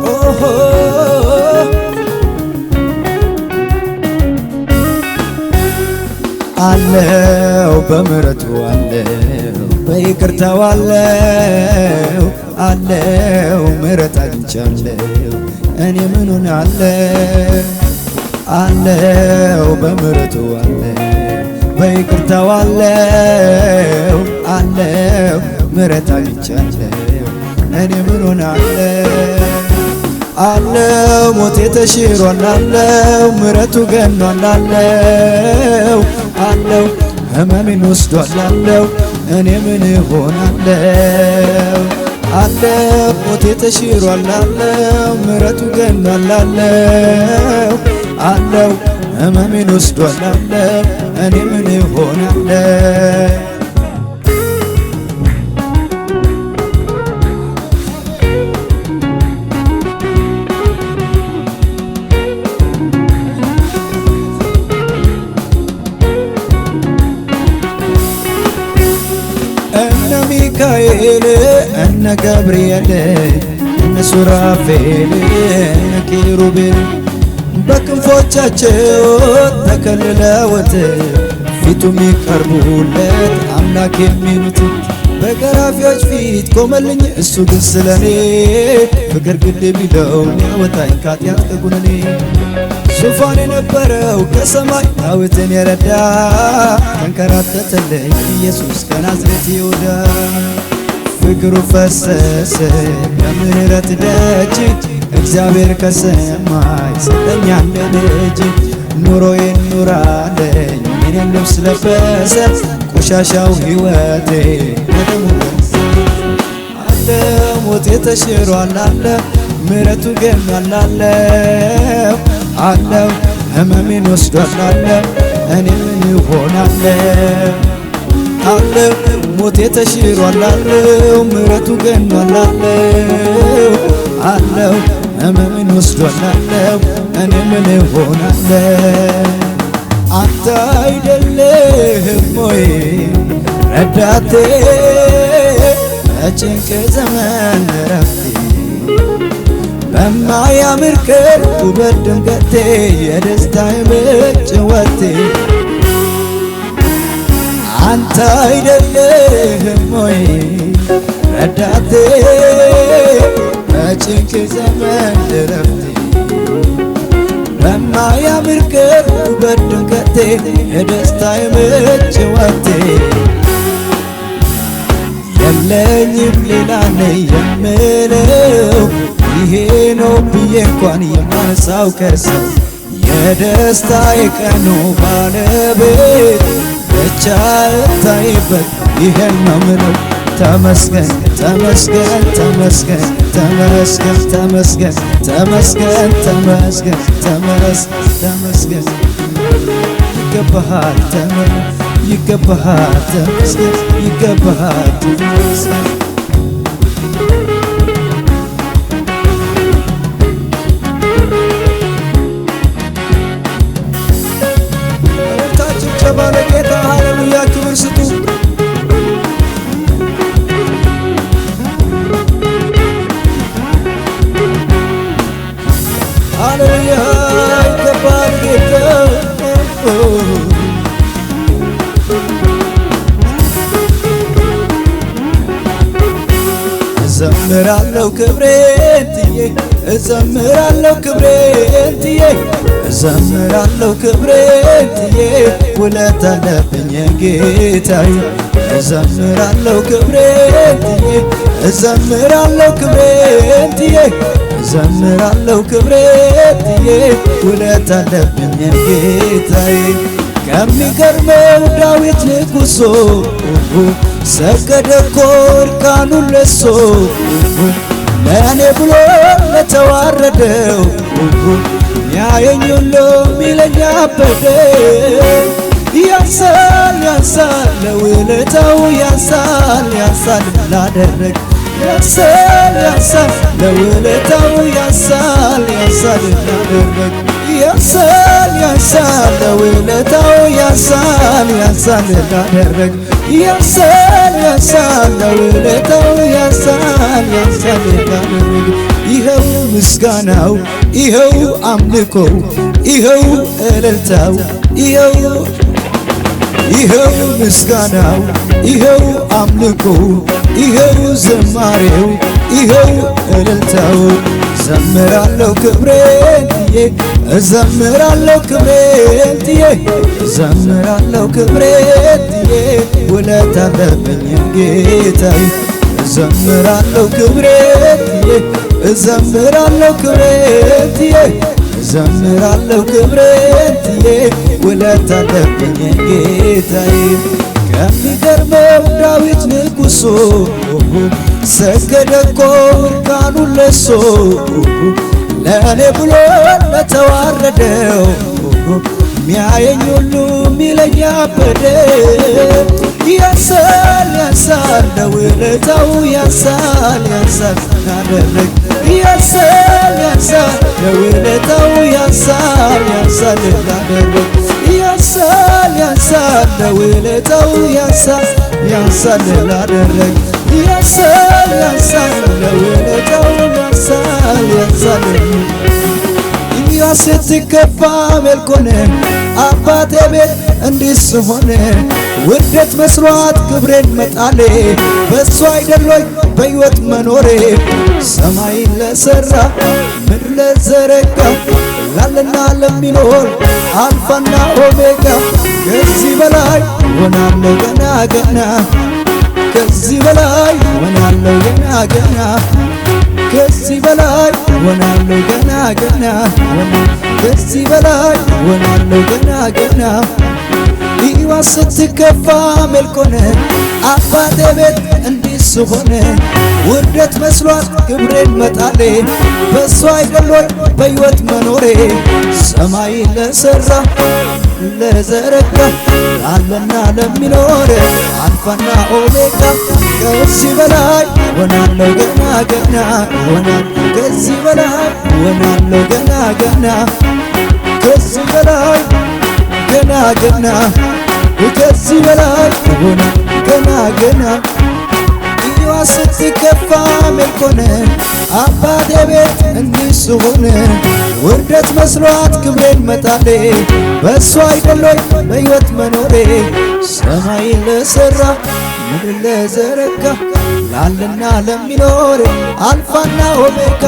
ኦሆ አለው በምሕረቱ አለው በይቅርታው አለው ምሕረት አግኝቻለሁ እኔ ምን ሆናለሁ አለው በምሕረቱ አለው በይቅርታው አለው ምሕረት አግኝቻለሁ እኔ ምን ሆናለሁ አለው ሞቴ ተሽሯል ምሕረቱ ገኗል አለው ሕመሜን ወስዷል እኔ ምን ሆናለሁ አለው ሞቴ ተሽሯል ምሕረቱ ገኗል አለው ሕመሜን ወስዷል እኔ ምን ሆናለሁ ሚካኤል እነ ገብርኤል እነ ሱራፌል እነ ኪሩቤል በክንፎቻቸው ተከልለውት ፊቱ የሚቀርቡለት አምላክ የሚሉት በገራፊዎች ፊት ቆመልኝ እሱ ግን ስለኔ ፍቅር ግድ ቢለው ሊያወጣኝ ከኃጢአት ከኩነኔ ዙፋን የነበረው ከሰማይ ዳዊትን የረዳ ተንከራተተልኝ ኢየሱስ ከናዝሬት ይሁዳ ፍቅሩ ፈሰሰ በምሕረት ደጅ እግዚአብሔር ከሰማይ ሰጠኝ አንድ ልጅ ኑሮዬን ኑራለኝ የኔን ልብስ ለበሰ ቆሻሻው ሕይወቴ በደሙ አለ ሞቴ ተሽሯል ምሕረቱ ገኗል አለው ሕመሜን ወስዷል እኔ ምን እሆናለሁ አለው ሞቴ ተሽሯል ምሕረቱ ገኗል አለው ሕመሜን ወስዷል እኔ ምን እሆናለሁ አንተ አይደለህም ወይ ረዳቴ በጭንቅ ዘመን ረፍቴ በማያምር ቀን ውበት ድምቀቴ የደስታዬ ምንጭ ወቴ አንተ አይደለህም ወይ ረዳቴ በጭንቅ ዘመን ረፍቴ በማያምር ቀን ውበት ድምቀቴ የደስታዬ ምንጭ ወቴ የለኝም ሌላ ነኝ የምለው ይሄ ነው ብዬ እንኳን የማነሳው ከሰው የደስታዬ ቀኑ ባለቤት ብቻ እታይበት ይሄን ነው ምለው ተመስገን ተመስገን ተመስገን ተመስገን ተመስገን ተመስገን ተመስገን ተመስገን ተመስገን ይገባሃል ይገባሃል ተመስገን ይገባሃል ተመስገን ባለ ጌታ ሃሌሉያ ክብር ስጡ ሃሌሉያ ይገባል ጌታ እዘምራለሁ ክብሬን ትዬ እዘምራለሁ ክብሬን ትዬ እዘምራለሁ ክብሬን ትዬ ውለታ አለብኝ ጌታዬ እዘምራለሁ ክብሬን ትዬ እዘምራለሁ ክብሬን ትዬ እዘምራለሁ ክብሬን ትዬ ውለታ አለብኝ ጌታዬ ከሚገርመው ዳዊት ንጉሶ ሰገደ እኮ እርቃኑን ለብሶ ለእኔ ብሎ ለተዋረደው ያየኝ ሁሉ ሚለኝ አበደ ያንሳል ያንሳል ለውለታው ያንሳል ያንሳል ላደረግ ያንሳል ያንሳል ለውለታው ያንሳል ያንሳል ላደረግ ያንሳል ያንሳል ለውለታው ያንሳል ያንሳል ላደረግ ያንሳል ያንሳል ለውለታው ያንሳል ያንሳል ላደረገ ይኸው ምስጋናው ይኸው አምልኮው ይኸው እልልታው ይኸው ምስጋናው ይኸው አምልኮው ይኸው ዝማሬው ይኸው እልልታው ዘምራለሁ ክብሬን ትዬ እዘምራለሁ ክብሬን ትዬ እዘምራለሁ ክብሬን ትዬ ውለታ አለብኝ ጌታዬ እዘምራለሁ ክብሬን ትዬ እዘምራለሁ ክብሬን ትዬ እዘምራለሁ ክብሬን ትዬ ውለታ አለብኝ ጌታዬ ከሚገርመው ዳዊት ንጉሡ ሰገደ እኮ እርቃኑን ለብሶ ለእኔ ብሎ ለተዋረደው ሚያየኝ ሁሉ ሚለኝ አበደ ያንሳል ያንሳል ለውለታው ያንሳል ያንሳል ላደረገ ያንሳል ያንሳል ለውለታው ያንሳል ያንሳል ላደረገ ያንሳል ያንሳል ለውለታው ያንሳል ያንሳል ላደረገ ያንሳል ያንሳል ለውለታው ያንሳል ያንሳል ስትከፋ ሜልኮነ አባቴ ቤት እንዲህ ስሆን ውርደት መስሏት ክብሬን መጣሌ በሷ አይደሎይ በሕይወት መኖሬ ሰማይን ለሠራ ምድር ለዘረጋ ላለና ለሚኖር አልፋና ኦሜጋ ከዚህ በላይ ሆናለሁ ገና ገና ከዚህ በላይ ሆናለሁ ገና ገና ከዚህ በላይ ሆናለሁ ገና ገና ከዚህ በላይ ሆናለሁ ገና ገና ይዋ ስትከፋ ሜልኮነ አባቴ ቤት እንዲህ ስሆን ውርደት መስሏት ክብሬን መጣሌ በሷ አይደሎይ በሕይወት መኖሬ ሰማይ ለሠራ ለዘረጋ ላለና ለሚኖር አልፋና ኦሜጋ ከዚህ በላይ ሆናለሁ ገና ገና ሆናለሁ ከዚህ በላይ ሆናለሁ ገና ገና ከዚህ በላይ ገና ገና ከዚህ በላይ ሆናለሁ ገና ገና ይዋ ስትከፋ ሜልኮነ አባቴ ቤት እንዲህ ስሆን ውርደት መስሏት ክብሬን መጣሌ በሷ አይደሎይ በሕይወት መኖሬ ሰማይ ለሠራ ምድር ለዘረጋ ላለና ለሚኖር አልፋና ኦሜጋ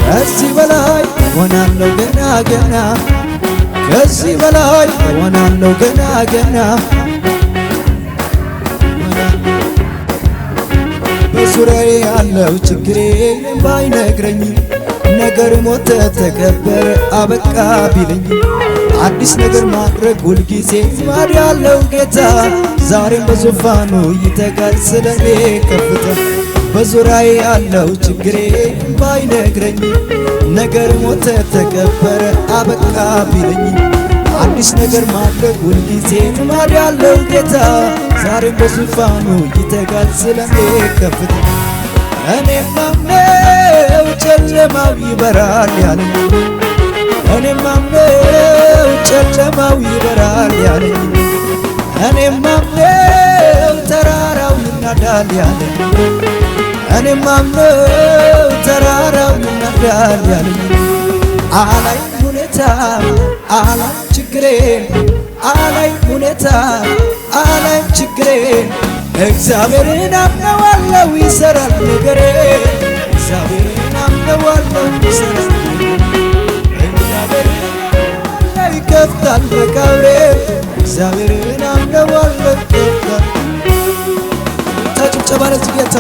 ከዚህ በላይ ሆናለሁ ገና ገና ከዚህ በላይ ሆናለሁ ገና ገና በዙሪያዬ ያለው ችግሬ ባይነግረኝ ነገር ሞተ ተቀበረ አበቃ ቢለኝ አዲስ ነገር ማድረግ ሁልጊዜ ማድ ያለው ጌታ ዛሬም በዙፋኑ ይተጋል ስለኔ ከፍታ በዙሪያዬ ያለው ችግሬ ባይነግረኝ ነገር ሞተ ተቀበረ አበቃ ቢለኝ አዲስ ነገር ማድረግ ሁልጊዜ ማድ ያለው ጌታ ዛሬም በዙፋኑ ይተጋል ስለኔ ከፍታ እኔም ማምነው ጨለማው ይበራል ያለኝ እኔም ማምነው ጨለማው ይበራል ያለኝ እኔም ማምነው ተራራው ይናዳል ያለኝ እኔም ማምነው ተራራው ይናዳል ያለኝ አላይ ሁኔታ አላይ ችግሬን አላይ ሁኔታ አላይ ችግሬን እግዚአብሔርን አምነዋለሁ ይሠራል ነገሬ እግዚአብሔርን አምነዋለሁ ይሠራል እግዚአብሔርን ይከፍታል መቃብሬ እግዚአብሔርን አምነዋለሁ ይከፍታል። ተጭብጨባ ለጌታ